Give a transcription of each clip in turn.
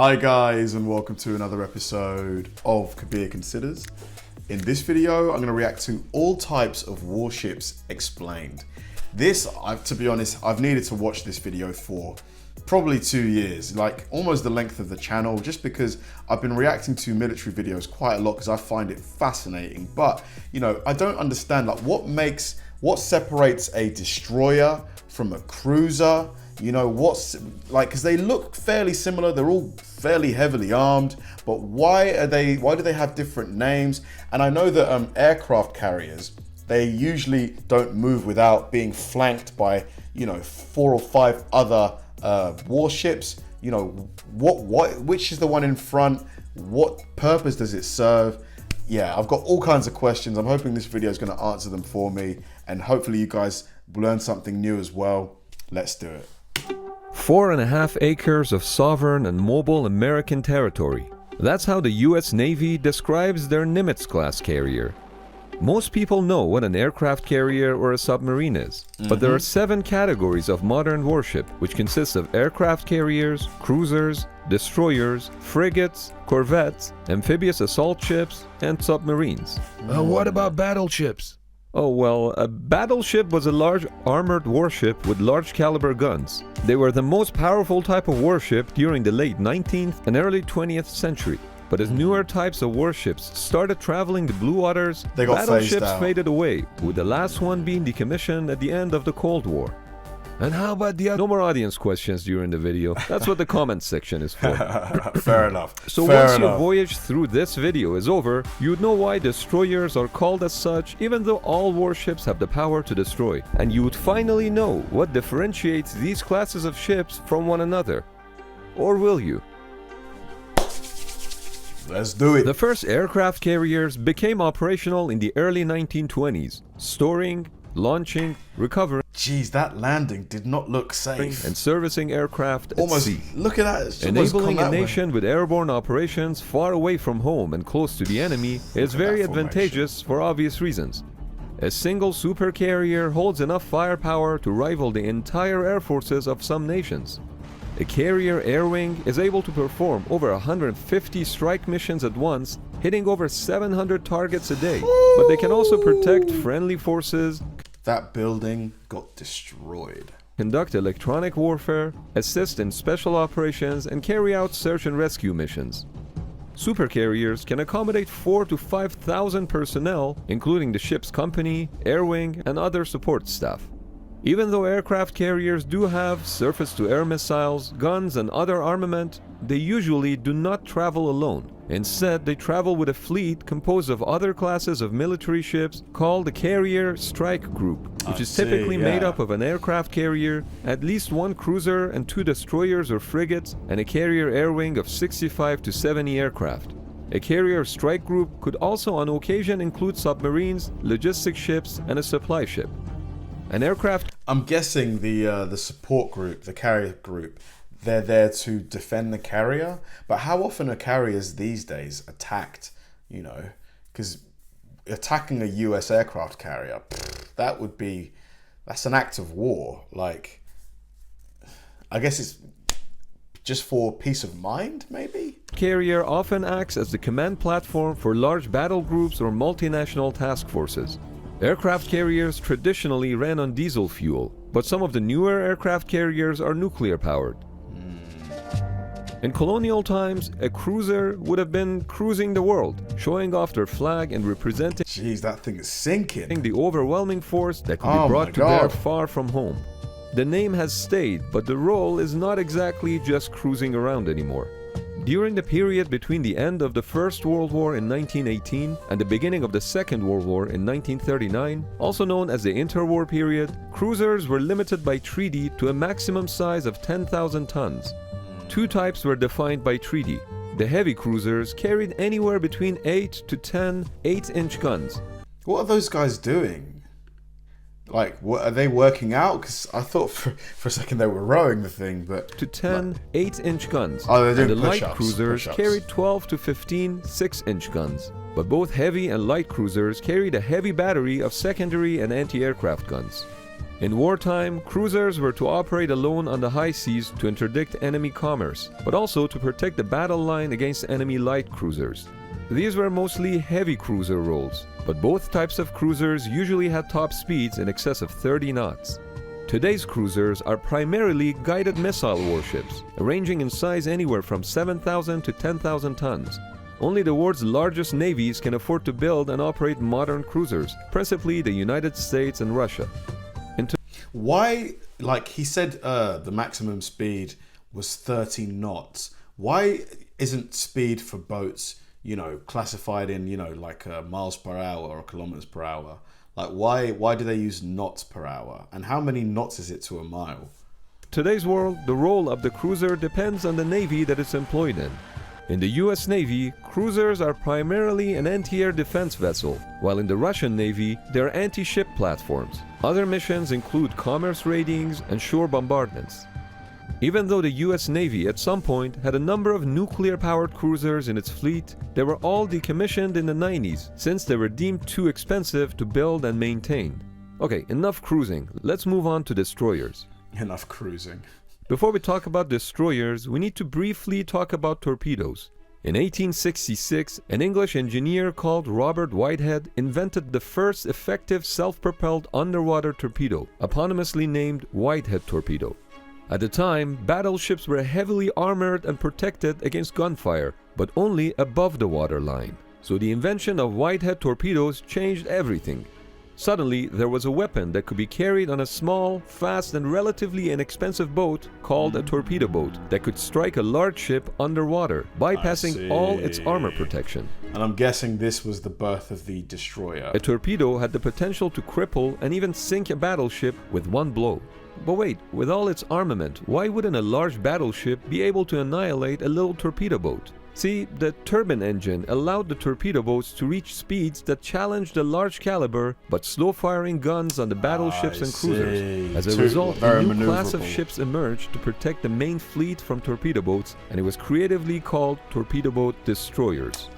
Hi guys, and welcome to another episode of Kabir Considers. In this video, I'm going to react to all types of warships explained. To be honest, I've needed to watch this video for probably 2 years, like almost the length of the channel, just because I've been reacting to military videos quite a lot because I find it fascinating. But, I don't understand what separates a destroyer from a cruiser. Because they look fairly similar, they're all fairly heavily armed, but why do they have different names? And I know that aircraft carriers, they usually don't move without being flanked by 4 or 5 other warships. Which is the one in front? What purpose does it serve? Yeah, I've got all kinds of questions. I'm hoping this video is going to answer them for me, and hopefully you guys learn something new as well. Let's do it. 4.5 acres of sovereign and mobile American territory. That's how the US Navy describes their Nimitz-class carrier. Most people know what an aircraft carrier or a submarine is, but there are 7 categories of modern warship, which consists of aircraft carriers, cruisers, destroyers, frigates, corvettes, amphibious assault ships, and submarines. What about battleships? Oh well, a battleship was a large armored warship with large caliber guns. They were the most powerful type of warship during the late 19th and early 20th century. But as newer types of warships started traveling the blue waters, battleships faded away, with the last one being decommissioned at the end of the Cold War. And how about the other? No more audience questions during the video. That's what the comment section is for. Fair enough. So once your voyage through this video is over, you'd know why destroyers are called as such, even though all warships have the power to destroy. And you would finally know what differentiates these classes of ships from one another. Or will you? Let's do it. The first aircraft carriers became operational in the early 1920s, storing, launching, recovering, Jeez, that landing did not look safe. And servicing aircraft at sea. Look at that. It's enabling a nation with airborne operations far away from home and close to the enemy is very advantageous for obvious reasons. A single supercarrier holds enough firepower to rival the entire air forces of some nations. A carrier air wing is able to perform over 150 strike missions at once, hitting over 700 targets a day. But they can also protect friendly forces. That building got destroyed. Conduct electronic warfare, assist in special operations, and carry out search and rescue missions. Supercarriers can accommodate 4,000 to 5,000 personnel, including the ship's company, air wing, and other support staff. Even though aircraft carriers do have surface-to-air missiles, guns, and other armament, they usually do not travel alone. Instead, they travel with a fleet composed of other classes of military ships called the Carrier Strike Group, which is typically made up of an aircraft carrier, at least 1 cruiser and 2 destroyers or frigates, and a carrier air wing of 65 to 70 aircraft. A carrier strike group could also on occasion include submarines, logistic ships, and a supply ship. An aircraft... I'm guessing the support group, the carrier group, they're there to defend the carrier. But how often are carriers these days attacked? Because attacking a US aircraft carrier, that's an act of war. Like, I guess it's just for peace of mind, maybe? Carrier often acts as the command platform for large battle groups or multinational task forces. Aircraft carriers traditionally ran on diesel fuel, but some of the newer aircraft carriers are nuclear-powered. In colonial times, a cruiser would have been cruising the world, showing off their flag and representing that thing is sinking. The overwhelming force that could be brought to bear far from home. The name has stayed, but the role is not exactly just cruising around anymore. During the period between the end of the First World War in 1918 and the beginning of the Second World War in 1939, also known as the interwar period, cruisers were limited by treaty to a maximum size of 10,000 tons. 2 types were defined by treaty. The heavy cruisers carried anywhere between 8 to 10 8-inch guns. What are those guys doing? Like, what are they working out? Because I thought for a second they were rowing the thing, but... To 10 8-inch guns. Oh, they're doing and the light cruisers carried 12 to 15 6-inch guns. But both heavy and light cruisers carried a heavy battery of secondary and anti-aircraft guns. In wartime, cruisers were to operate alone on the high seas to interdict enemy commerce, but also to protect the battle line against enemy light cruisers. These were mostly heavy cruiser roles, but both types of cruisers usually had top speeds in excess of 30 knots. Today's cruisers are primarily guided missile warships, ranging in size anywhere from 7,000 to 10,000 tons. Only the world's largest navies can afford to build and operate modern cruisers, principally the United States and Russia. Why, like he said, the maximum speed was 30 knots. Why isn't speed for boats, classified in, like miles per hour or kilometers per hour? Like, why do they use knots per hour? And how many knots is it to a mile? Today's world, the role of the cruiser depends on the navy that it's employed in. In the US Navy, cruisers are primarily an anti-air defense vessel, while in the Russian Navy, they're anti-ship platforms. Other missions include commerce raidings and shore bombardments. Even though the US Navy at some point had a number of nuclear-powered cruisers in its fleet, they were all decommissioned in the 90s since they were deemed too expensive to build and maintain. Okay, enough cruising. Let's move on to destroyers. Enough cruising. Before we talk about destroyers, we need to briefly talk about torpedoes. In 1866, an English engineer called Robert Whitehead invented the first effective self-propelled underwater torpedo, eponymously named Whitehead torpedo. At the time, battleships were heavily armored and protected against gunfire, but only above the waterline. So the invention of Whitehead torpedoes changed everything. Suddenly, there was a weapon that could be carried on a small, fast, and relatively inexpensive boat called a torpedo boat that could strike a large ship underwater, bypassing all its armor protection. And I'm guessing this was the birth of the destroyer. A torpedo had the potential to cripple and even sink a battleship with one blow. But wait, with all its armament, why wouldn't a large battleship be able to annihilate a little torpedo boat? See, the turbine engine allowed the torpedo boats to reach speeds that challenged the large caliber but slow-firing guns on the battleships and cruisers. As a result, a new class of ships emerged to protect the main fleet from torpedo boats, and it was creatively called torpedo boat destroyers.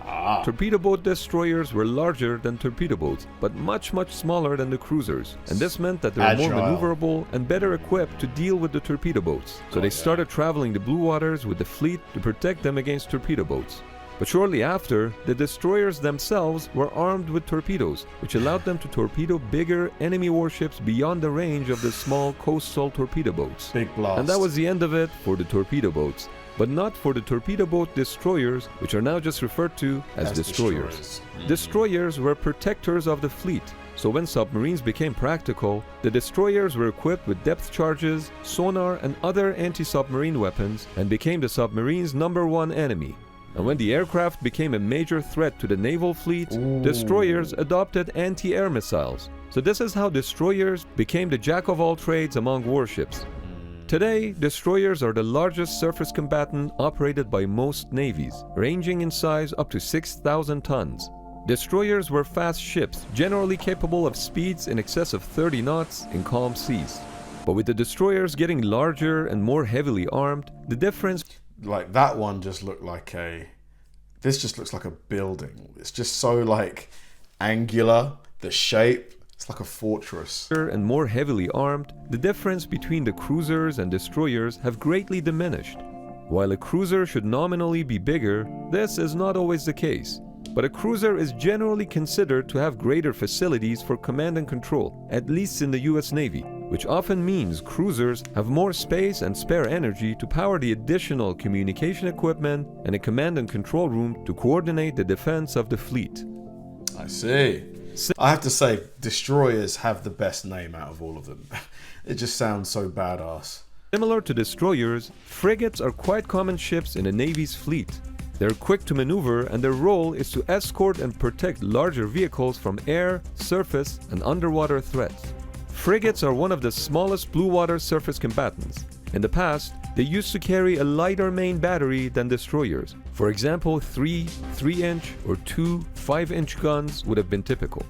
Torpedo boat destroyers were larger than torpedo boats, but much smaller than the cruisers, and this meant that they were more maneuverable and better equipped to deal with the torpedo boats. So they started traveling the blue waters with the fleet to protect them against torpedo boats. But shortly after, the destroyers themselves were armed with torpedoes, which allowed them to torpedo bigger enemy warships beyond the range of the small coastal torpedo boats. Big blast. And that was the end of it for the torpedo boats, but not for the torpedo boat destroyers, which are now just referred to as destroyers. Destroyers were protectors of the fleet, so when submarines became practical, the destroyers were equipped with depth charges, sonar, and other anti-submarine weapons, and became the submarine's #1 enemy. And when the aircraft became a major threat to the naval fleet, destroyers adopted anti-air missiles. So this is how destroyers became the jack-of-all-trades among warships. Today, destroyers are the largest surface combatant operated by most navies, ranging in size up to 6,000 tons. Destroyers were fast ships, generally capable of speeds in excess of 30 knots in calm seas. But with the destroyers getting larger and more heavily armed, the difference... Like, that one just looked like this just looks like a building. It's just so, like, angular, the shape. It's like a fortress. And more heavily armed, the difference between the cruisers and destroyers have greatly diminished. While a cruiser should nominally be bigger, this is not always the case. But a cruiser is generally considered to have greater facilities for command and control, at least in the US Navy, which often means cruisers have more space and spare energy to power the additional communication equipment and a command and control room to coordinate the defense of the fleet. I see. I have to say, destroyers have the best name out of all of them. It just sounds so badass. Similar to destroyers, frigates are quite common ships in a Navy's fleet. They're quick to maneuver, and their role is to escort and protect larger vehicles from air, surface, and underwater threats. Frigates are one of the smallest blue water surface combatants. In the past, they used to carry a lighter main battery than destroyers. For example, 3 3-inch or 2 5-inch guns would have been typical.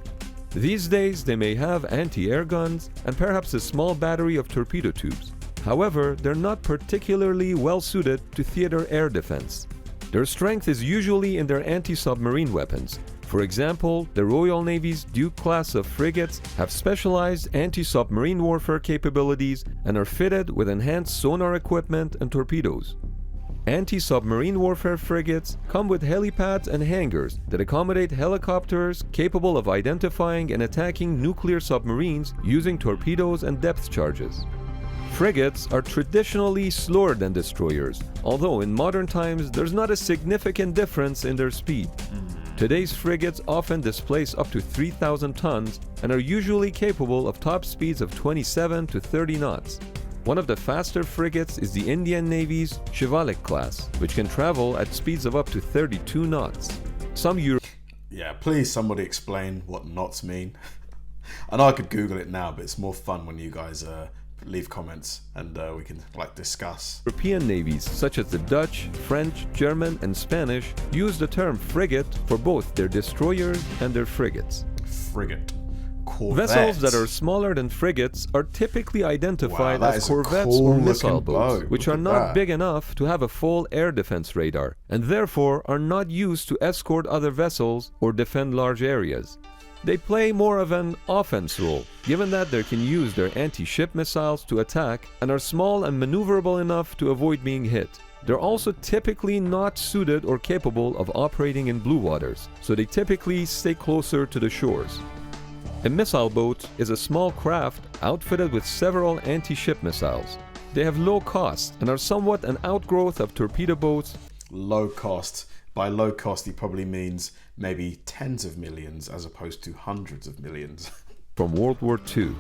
These days, they may have anti-air guns and perhaps a small battery of torpedo tubes. However, they're not particularly well suited to theater air defense. Their strength is usually in their anti-submarine weapons. For example, the Royal Navy's Duke class of frigates have specialized anti-submarine warfare capabilities and are fitted with enhanced sonar equipment and torpedoes. Anti-submarine warfare frigates come with helipads and hangars that accommodate helicopters capable of identifying and attacking nuclear submarines using torpedoes and depth charges. Frigates are traditionally slower than destroyers, although in modern times there's not a significant difference in their speed. Today's frigates often displace up to 3,000 tons and are usually capable of top speeds of 27 to 30 knots. One of the faster frigates is the Indian Navy's Shivalik class, which can travel at speeds of up to 32 knots. Yeah, please somebody explain what knots mean. I know I could Google it now, but it's more fun when you guys leave comments and we can discuss. European navies such as the Dutch, French, German, and Spanish use the term frigate for both their destroyers and their frigates. Frigate. Corvette. Vessels that are smaller than frigates are typically identified Wow, as corvettes cool or missile boats, boat. which Look are at not that. big enough to have a full air defense radar, and therefore are not used to escort other vessels or defend large areas. They play more of an offense role, given that they can use their anti-ship missiles to attack and are small and maneuverable enough to avoid being hit. They're also typically not suited or capable of operating in blue waters, so they typically stay closer to the shores. A missile boat is a small craft outfitted with several anti-ship missiles. They have low cost and are somewhat an outgrowth of torpedo boats. Low cost. By low cost, he probably means maybe tens of millions as opposed to hundreds of millions. From World War II.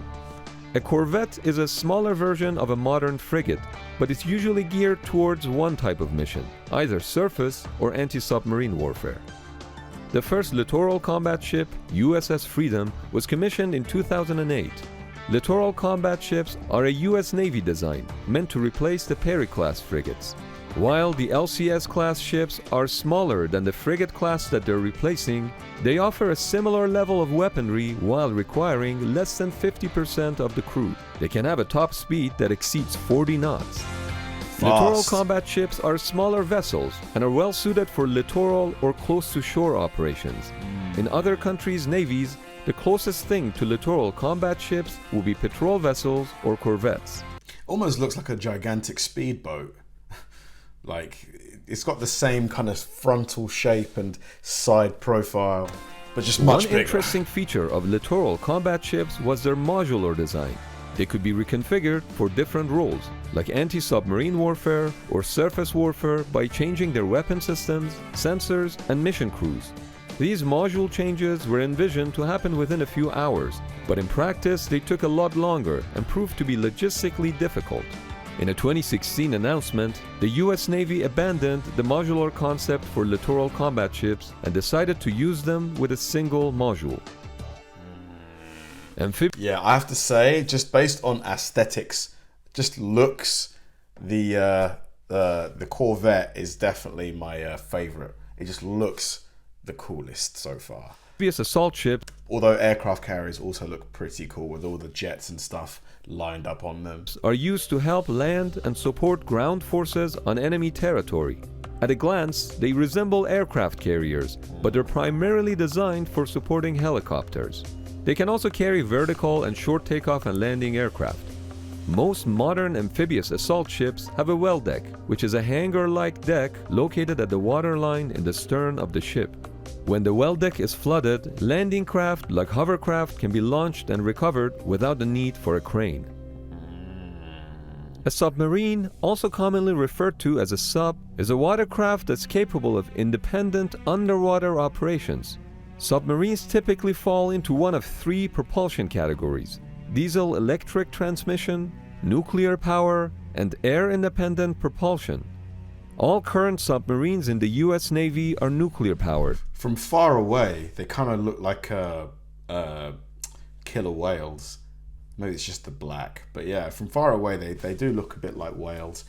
A corvette is a smaller version of a modern frigate, but it's usually geared towards one type of mission, either surface or anti-submarine warfare. The first littoral combat ship, USS Freedom, was commissioned in 2008. Littoral combat ships are a US Navy design, meant to replace the Perry-class frigates. While the LCS-class ships are smaller than the frigate class that they're replacing, they offer a similar level of weaponry while requiring less than 50% of the crew. They can have a top speed that exceeds 40 knots. Littoral combat ships are smaller vessels and are well suited for littoral or close-to-shore operations. In other countries' navies, the closest thing to littoral combat ships will be patrol vessels or corvettes. Almost looks like a gigantic speedboat. It's got the same kind of frontal shape and side profile, but just much bigger. One interesting feature of littoral combat ships was their modular design. They could be reconfigured for different roles, like anti-submarine warfare or surface warfare, by changing their weapon systems, sensors, and mission crews. These module changes were envisioned to happen within a few hours, but in practice they took a lot longer and proved to be logistically difficult. In a 2016 announcement, the US Navy abandoned the modular concept for littoral combat ships and decided to use them with a single module. Yeah, I have to say, just based on aesthetics, just looks, the Corvette is definitely my favorite. It just looks the coolest so far. Amphibious assault ships, although aircraft carriers also look pretty cool with all the jets and stuff lined up on them, are used to help land and support ground forces on enemy territory. At a glance, they resemble aircraft carriers, but they're primarily designed for supporting helicopters. They can also carry vertical and short takeoff and landing aircraft. Most modern amphibious assault ships have a well deck, which is a hangar-like deck located at the waterline in the stern of the ship. When the well deck is flooded, landing craft like hovercraft can be launched and recovered without the need for a crane. A submarine, also commonly referred to as a sub, is a watercraft that's capable of independent underwater operations. Submarines typically fall into one of three propulsion categories: diesel-electric transmission, nuclear power, and air-independent propulsion. All current submarines in the US Navy are nuclear-powered. From far away, they kind of look like killer whales. Maybe it's just the black, but yeah, from far away they do look a bit like whales.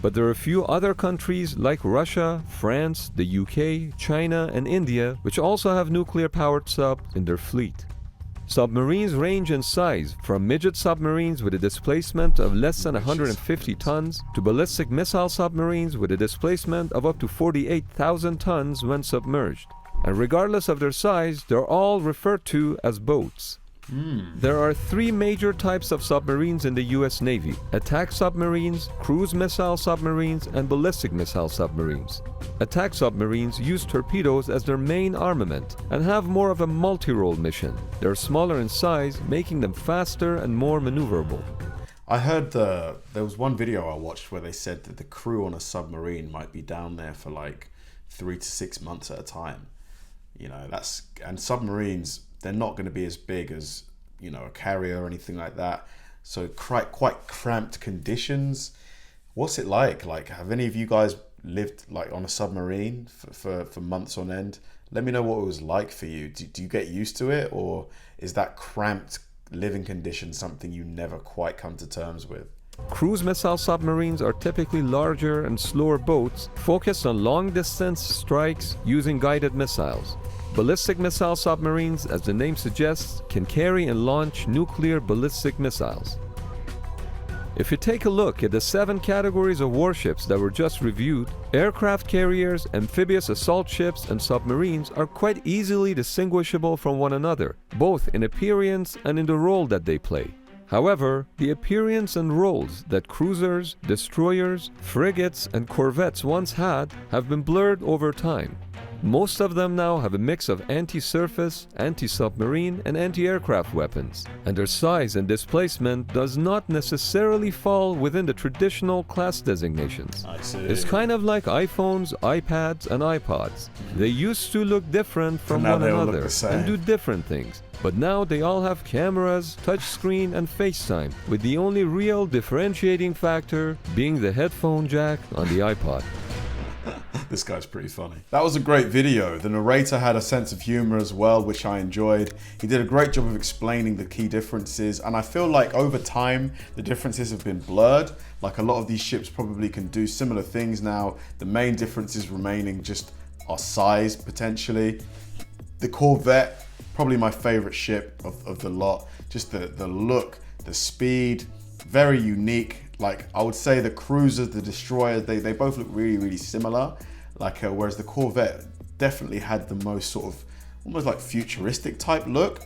But there are a few other countries like Russia, France, the UK, China, and India which also have nuclear-powered subs in their fleet. Submarines range in size from midget submarines with a displacement of less than 150 tons to ballistic missile submarines with a displacement of up to 48,000 tons when submerged. and regardless of their size, they're all referred to as boats. There are three major types of submarines in the US Navy: attack submarines, cruise missile submarines, and ballistic missile submarines. Attack submarines use torpedoes as their main armament and have more of a multi-role mission. They're smaller in size, making them faster and more maneuverable. I heard there was one video I watched where they said that the crew on a submarine might be down there for like 3 to 6 months at a time. You know, and submarines, they're not going to be as big as, you know, a carrier or anything like that. So quite cramped conditions. What's it like? Like, have any of you guys lived like on a submarine for months on end? Let me know what it was like for you. Do you get used to it, or is that cramped living condition something you never quite come to terms with? Cruise missile submarines are typically larger and slower boats focused on long-distance strikes using guided missiles. Ballistic missile submarines, as the name suggests, can carry and launch nuclear ballistic missiles. If you take a look at the 7 categories of warships that were just reviewed, aircraft carriers, amphibious assault ships, and submarines are quite easily distinguishable from one another, both in appearance and in the role that they play. However, the appearance and roles that cruisers, destroyers, frigates, and corvettes once had have been blurred over time. Most of them now have a mix of anti-surface, anti-submarine, and anti-aircraft weapons, and their size and displacement does not necessarily fall within the traditional class designations. I see. It's kind of like iPhones, iPads, and iPods. They used to look different from one another and do different things, but now they all have cameras, touchscreen, and FaceTime, with the only real differentiating factor being the headphone jack on the iPod. This guy's pretty funny. That was a great video. The narrator had a sense of humor as well, which I enjoyed. He did a great job of explaining the key differences, and I feel like over time, the differences have been blurred. Like, a lot of these ships probably can do similar things now. The main differences remaining just are size, potentially. The Corvette, probably my favorite ship of the lot. Just the look, the speed, very unique. Like, I would say the cruisers, the destroyers, they both look really, really similar. Like, whereas the Corvette definitely had the most sort of almost like futuristic type look.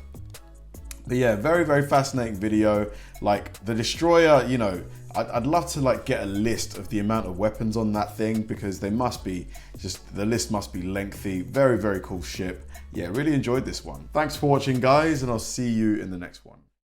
But yeah, very, very fascinating video. Like, the destroyer, you know, I'd love to like get a list of the amount of weapons on that thing, because they must be the list must be lengthy. Very, very cool ship. Yeah, really enjoyed this one. Thanks for watching, guys, and I'll see you in the next one.